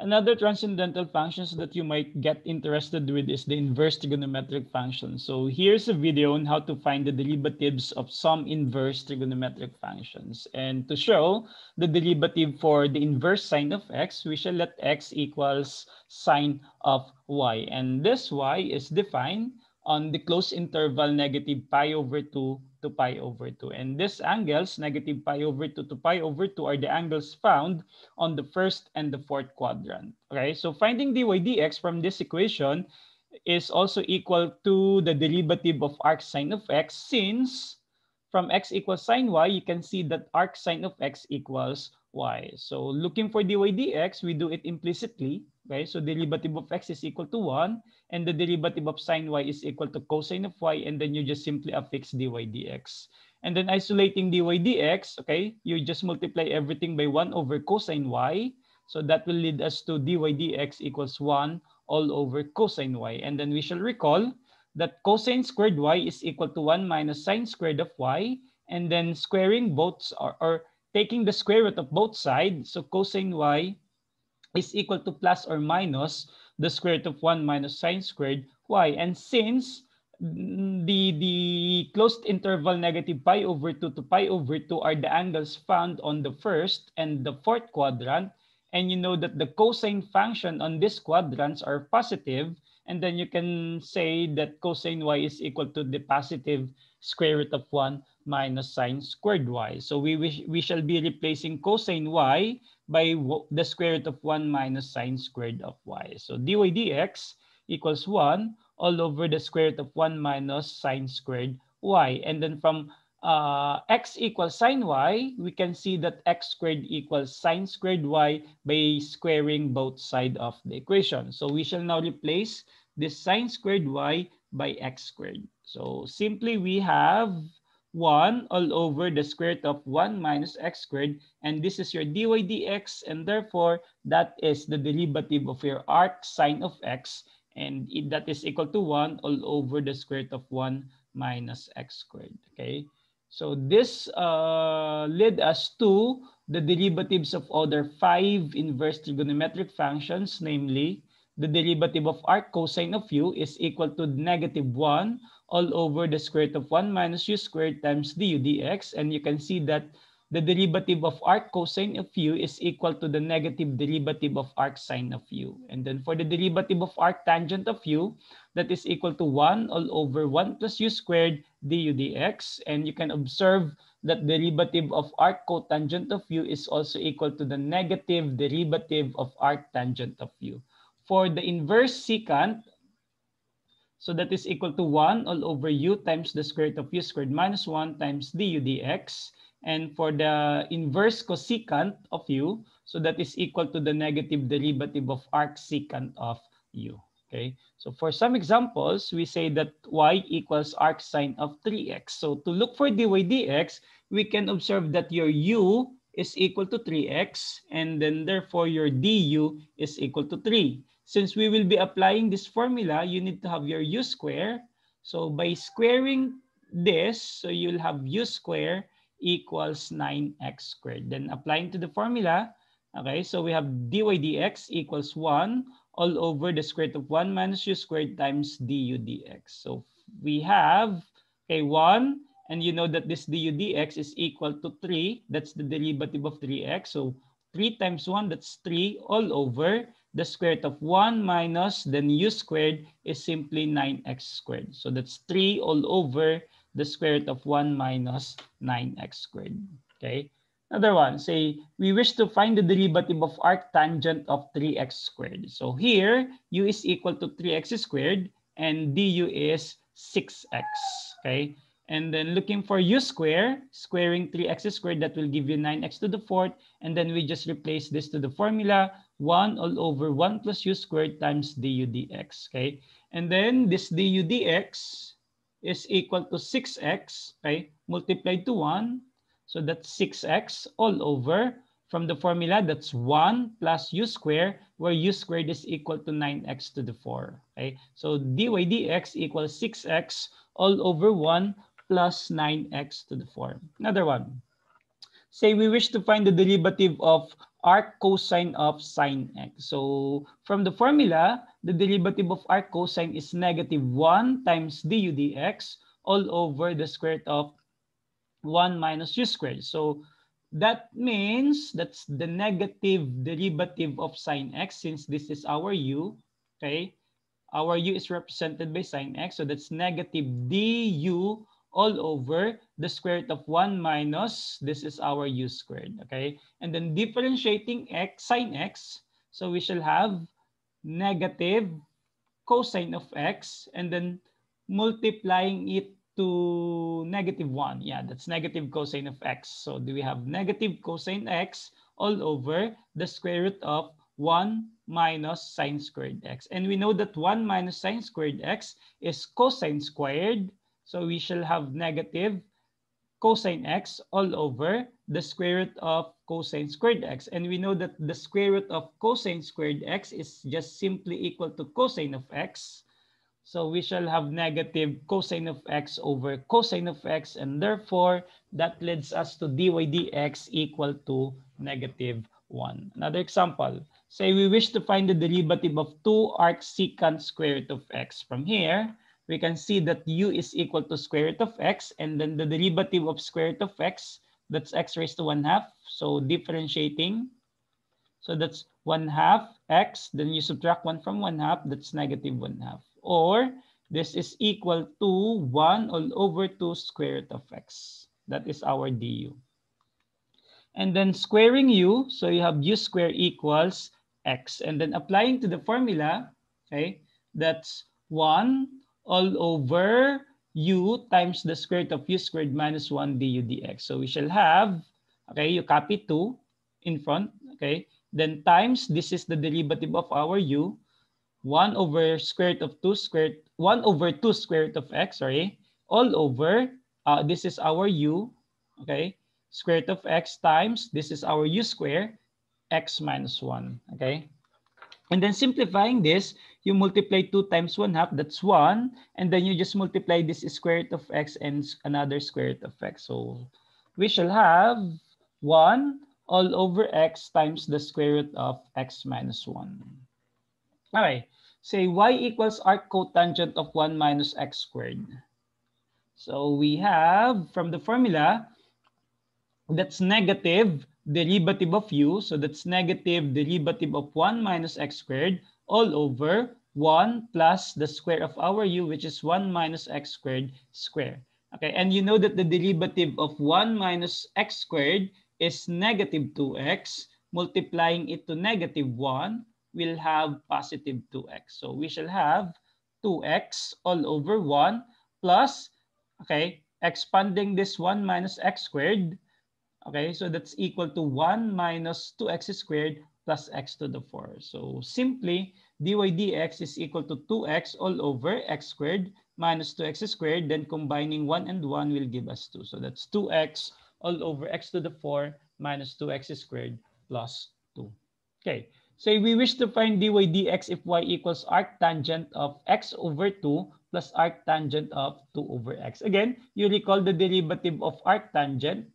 Another transcendental functions that you might get interested with is the inverse trigonometric function. So here's a video on how to find the derivatives of some inverse trigonometric functions. And to show the derivative for the inverse sine of x, we shall let x equals sine of y. And this y is defined on the closed interval negative pi over 2 to pi over 2. And these angles, negative pi over 2 to pi over 2, are the angles found on the first and the fourth quadrant. Okay, so finding dy dx from this equation is also equal to the derivative of arc sine of x, since from x equals sine y, you can see that arc sine of x equals y. So looking for dy dx, we do it implicitly. Okay, so derivative of x is equal to 1, and the derivative of sine y is equal to cosine of y, and then you just simply affix dy dx. And then isolating dy dx, okay, you just multiply everything by 1 over cosine y. So that will lead us to dy dx equals 1 all over cosine y. And then we shall recall that cosine squared y is equal to 1 minus sine squared of y. And then squaring both, or taking the square root of both sides, so cosine y is equal to plus or minus the square root of 1 minus sine squared y. And since the closed interval negative pi over 2 to pi over 2 are the angles found on the first and the fourth quadrant, and you know that the cosine function on these quadrants are positive, and then you can say that cosine y is equal to the positive square root of 1 minus sine squared y. So we shall be replacing cosine y by the square root of 1 minus sine squared of y. So dy dx equals 1 all over the square root of 1 minus sine squared y. And then from x equals sine y, we can see that x squared equals sine squared y by squaring both sides of the equation. So we shall now replace this sine squared y by x squared. So simply we have 1 all over the square root of 1 minus x squared, and this is your dy dx, and therefore that is the derivative of your arc sine of x, and that is equal to 1 all over the square root of 1 minus x squared. Okay, so this led us to the derivatives of other 5 inverse trigonometric functions, namely the derivative of arc cosine of u is equal to negative 1 all over the square root of 1 minus u squared times du dx. And you can see that the derivative of arc cosine of u is equal to the negative derivative of arc sine of u. And then for the derivative of arc tangent of u, that is equal to 1 all over 1 plus u squared du dx. And you can observe that derivative of arc cotangent of u is also equal to the negative derivative of arc tangent of u. For the inverse secant, so that is equal to 1 all over u times the square root of u squared minus 1 times du dx. And for the inverse cosecant of u, so that is equal to the negative derivative of arc secant of u. Okay, so for some examples, we say that y equals arc sine of 3x. So to look for dy dx, we can observe that your u is equal to 3x, and then therefore your du is equal to 3. Since we will be applying this formula, you need to have your u square. So by squaring this, so you'll have u square equals 9x squared. Then applying to the formula, okay, so we have dy dx equals 1 all over the square root of 1 minus u squared times du dx. So we have, okay, 1, and you know that this du dx is equal to 3. That's the derivative of 3x. So 3 times 1, that's 3 all over the square root of 1 minus then u squared is simply 9x squared. So that's 3 all over the square root of 1 minus 9x squared. Okay. Another one, say we wish to find the derivative of arc tangent of 3x squared. So here, u is equal to 3x squared and du is 6x. Okay. And then looking for u square, squaring 3x squared, that will give you 9x to the fourth. And then we just replace this to the formula, 1 all over 1 plus u squared times du dx. Okay. And then this du dx is equal to 6x, okay, multiplied to 1. So that's 6x all over. From the formula, that's 1 plus u squared, where u squared is equal to 9x to the 4. Okay. So dy dx equals 6x all over 1 plus 9x to the 4. Another one. Say we wish to find the derivative of arc cosine of sine x. So from the formula, the derivative of arc cosine is -1 times du dx all over the square root of 1 minus u squared. So that means that's the negative derivative of sine x, since this is our u, okay? Our u is represented by sine x, so that's negative du all over the square root of 1 minus, this is our u squared, okay? And then differentiating x, sine x, so we shall have negative cosine of x, and then multiplying it to -1. Yeah, that's negative cosine of x. So do we have negative cosine x all over the square root of 1 minus sine squared x. And we know that 1 minus sine squared x is cosine squared. So we shall have negative cosine x all over the square root of cosine squared x. And we know that the square root of cosine squared x is just simply equal to cosine of x. So we shall have negative cosine of x over cosine of x, and therefore that leads us to dy dx equal to -1. Another example, say we wish to find the derivative of 2 arc secant square root of x. From here, we can see that u is equal to square root of x, and then the derivative of square root of x, that's x raised to 1/2. So differentiating, so that's 1/2 x, then you subtract 1 from 1/2, that's -1/2. Or this is equal to 1 all over 2 square root of x. That is our du. And then squaring u, so you have u squared equals x. And then applying to the formula, okay, that's 1 all over u times the square root of u squared minus 1 du dx. So we shall have, okay, you copy 2 in front, okay, then times, this is the derivative of our u, 1 over square root of 2 squared, 1 over 2 square root of x, sorry, all over, this is our u, okay, square root of x times, this is our u square, x minus 1, okay? And then simplifying this, you multiply 2 times 1/2, that's 1, and then you just multiply this square root of x and another square root of x. So we shall have 1 all over x times the square root of x minus 1. Okay, say y equals arc cotangent of 1 minus x squared. So we have from the formula, that's negative derivative of u. So that's negative derivative of 1 minus x squared all over 1 plus the square of our u, which is 1 minus x squared square. Okay, and you know that the derivative of 1 minus x squared is -2x. Multiplying it to -1, we'll have positive 2x. So we shall have 2x all over 1 plus, okay, expanding this 1 minus x squared. Okay, so that's equal to 1 minus 2x squared plus x to the 4. So simply, dy dx is equal to 2x all over x squared minus 2x squared. Then combining 1 and 1 will give us 2. So that's 2x all over x to the 4 minus 2x squared plus 2. Okay, so we wish to find dy dx if y equals arctangent of x over 2 plus arctangent of 2 over x. Again, you recall the derivative of arctangent.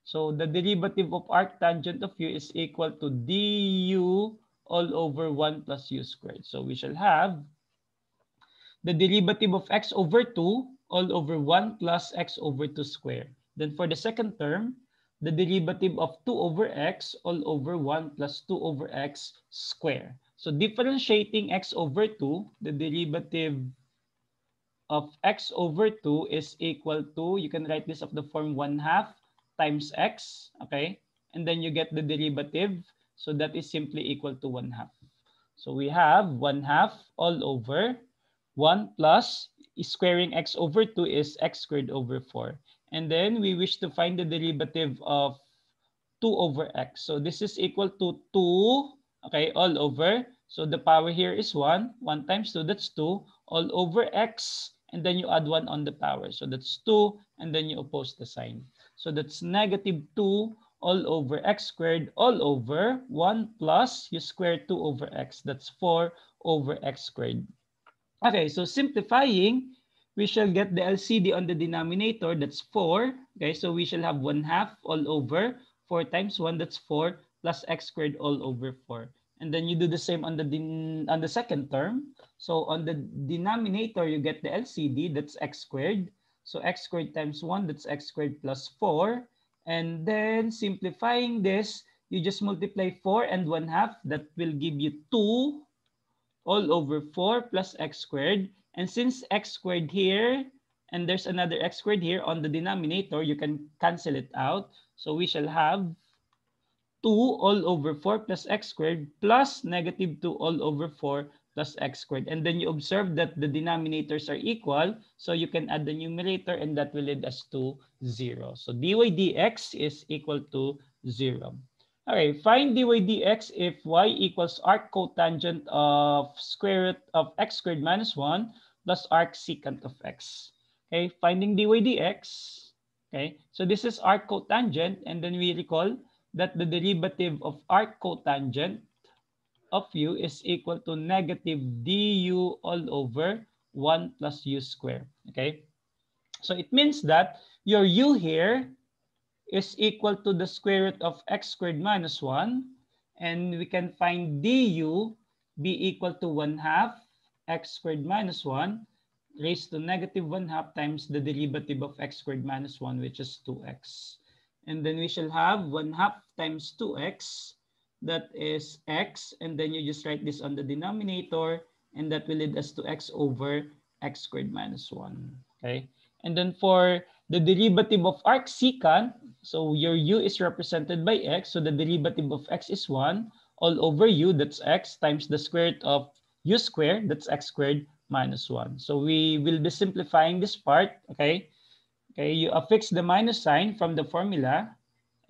So the derivative of arctangent of u is equal to du all over 1 plus u squared. So we shall have the derivative of x over 2 all over 1 plus x over 2 squared. Then for the second term, the derivative of 2 over x all over 1 plus 2 over x squared. So differentiating x over 2, the derivative of x over 2 is equal to, you can write this of the form 1/2 times x, okay? And then you get the derivative. So that is simply equal to 1/2. So we have 1/2 all over 1 plus squaring x over 2 is x squared over 4. And then we wish to find the derivative of 2 over x. So this is equal to 2, okay, all over. So the power here is 1. 1 times 2, that's 2, all over x. And then you add 1 on the power. So that's 2, and then you oppose the sign. So that's -2 all over x squared all over 1 plus you square 2 over x. That's 4 over x squared. Okay, so simplifying, we shall get the LCD on the denominator. That's 4. Okay, so we shall have 1/2 all over 4 times 1. That's 4 plus x squared all over 4. And then you do the same on the second term. So on the denominator, you get the LCD, that's x squared. So x squared times 1, that's x squared plus 4. And then simplifying this, you just multiply 4 and 1/2. That will give you 2 all over 4 plus x squared. And since x squared here, and there's another x squared here on the denominator, you can cancel it out. So we shall have 2 all over 4 plus x squared plus negative 2 all over 4 plus x squared. And then you observe that the denominators are equal, so you can add the numerator, and that will lead us to 0. So dy dx is equal to 0. Okay, find dy dx if y equals arc cotangent of square root of x squared minus 1 plus arc secant of x. Okay, finding dy dx. Okay, so this is arc cotangent, and then we recall that the derivative of arc cotangent of u is equal to negative du all over 1 plus u squared. Okay, so it means that your u here is equal to the square root of x squared minus 1, and we can find du be equal to 1/2 x squared minus 1 raised to negative 1/2 times the derivative of x squared minus 1, which is 2x. And then we shall have 1/2 times 2x, that is x, and then you just write this on the denominator, and that will lead us to x over x squared minus 1. Okay, and then for the derivative of arc secant, so your u is represented by x, so the derivative of x is 1 all over u, that's x, times the square root of u squared, that's x squared minus 1. So we will be simplifying this part. Okay, okay, you affix the minus sign from the formula,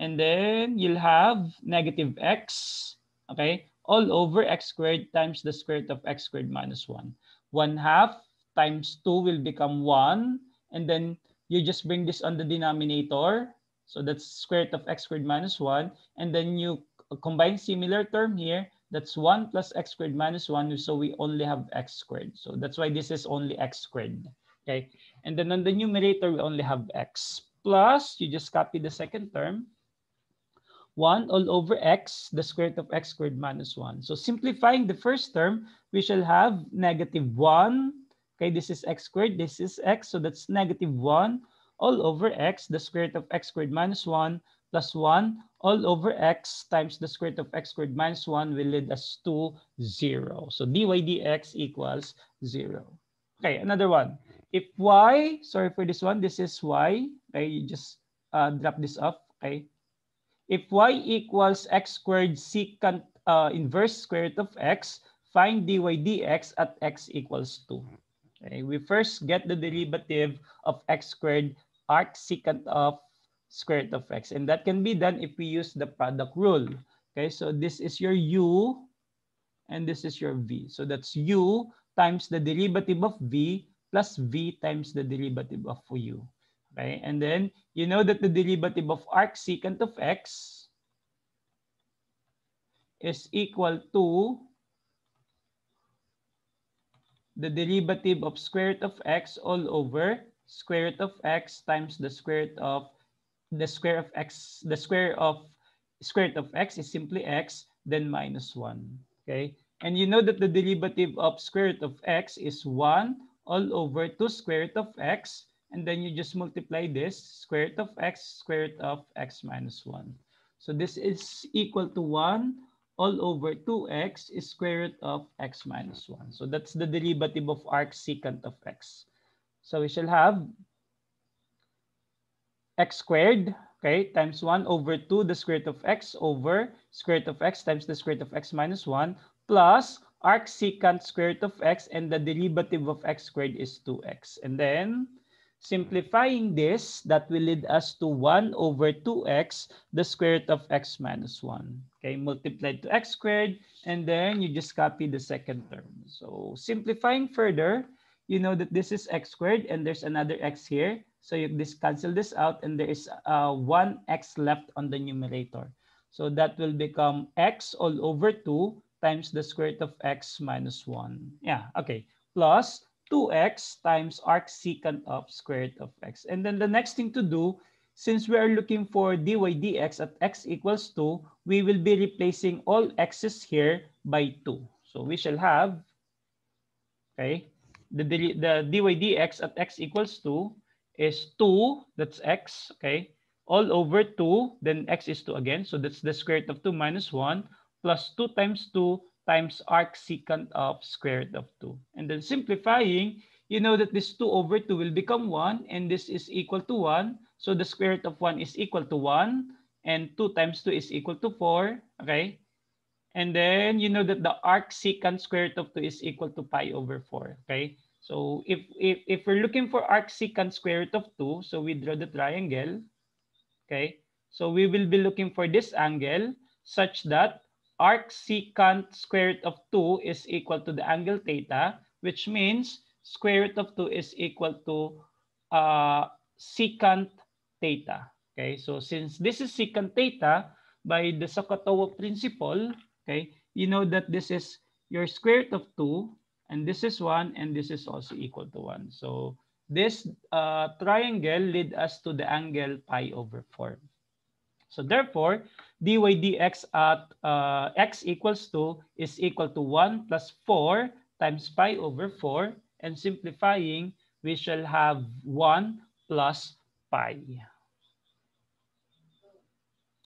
and then you'll have negative x, okay, all over x squared times the square root of x squared minus 1. 1/2 times 2 will become 1, and then you just bring this on the denominator. So that's square root of x squared minus 1. And then you combine similar term here. That's 1 plus x squared minus 1. So we only have x squared. So that's why this is only x squared. Okay. And then on the numerator, we only have x. Plus, you just copy the second term. 1 all over x, the square root of x squared minus 1. So simplifying the first term, we shall have negative 1. Okay, this is x squared, this is x, so that's negative 1 all over x, the square root of x squared minus 1, plus 1 all over x times the square root of x squared minus 1 will lead us to 0. So dy dx equals 0. Okay, another one. If y, sorry for this one, this is y. Okay, you just drop this off. Okay. If y equals x squared secant inverse square root of x, find dy dx at x equals 2. Okay, we first get the derivative of x squared arc secant of square root of x. And that can be done if we use the product rule. Okay, so this is your u and this is your v. So that's u times the derivative of v plus v times the derivative of u. Okay, and then you know that the derivative of arc secant of x is equal to the derivative of square root of x all over square root of x times the square root of the square of x, the square of square root of x is simply x, then minus 1. Okay, and you know that the derivative of square root of x is 1 all over 2 square root of x, and then you just multiply this square root of x, square root of x minus 1. So this is equal to 1 all over 2x is square root of x minus 1. So that's the derivative of arc secant of x. So we shall have x squared, okay, times 1 over 2 the square root of x over square root of x times the square root of x minus 1 plus arc secant square root of x, and the derivative of x squared is 2x. And then simplifying this, that will lead us to 1 over 2x, the square root of x minus 1. Okay, multiplied to x squared, and then you just copy the second term. So simplifying further, you know that this is x squared, and there's another x here. So you just cancel this out, and there is 1x left on the numerator. So that will become x all over 2 times the square root of x minus 1. Yeah, okay, plus 2x times arc secant of square root of x. And then the next thing to do since we are looking for dy dx at x equals 2, we will be replacing all x's here by 2. So we shall have, okay, the dy dx at x equals 2 is 2, that's x, okay, all over 2, then x is 2 again. So that's the square root of 2 minus 1 plus 2 times 2 times arcsecant of square root of 2. And then simplifying, you know that this 2 over 2 will become 1, and this is equal to 1. So the square root of 1 is equal to 1, and 2 times 2 is equal to 4, okay? And then you know that the arcsecant square root of 2 is equal to pi over 4, okay? So if we're looking for arcsecant square root of 2, so we draw the triangle, okay? So we will be looking for this angle such that arcsecant square root of 2 is equal to the angle theta, which means square root of 2 is equal to secant theta. Okay, so since this is secant theta, by the SOHCAHTOA principle, okay, you know that this is your square root of 2, and this is 1, and this is also equal to 1. So this triangle lead us to the angle pi over 4. So therefore, dy dx at x equals 2 is equal to 1 plus 4 times pi over 4. And simplifying, we shall have 1 plus pi.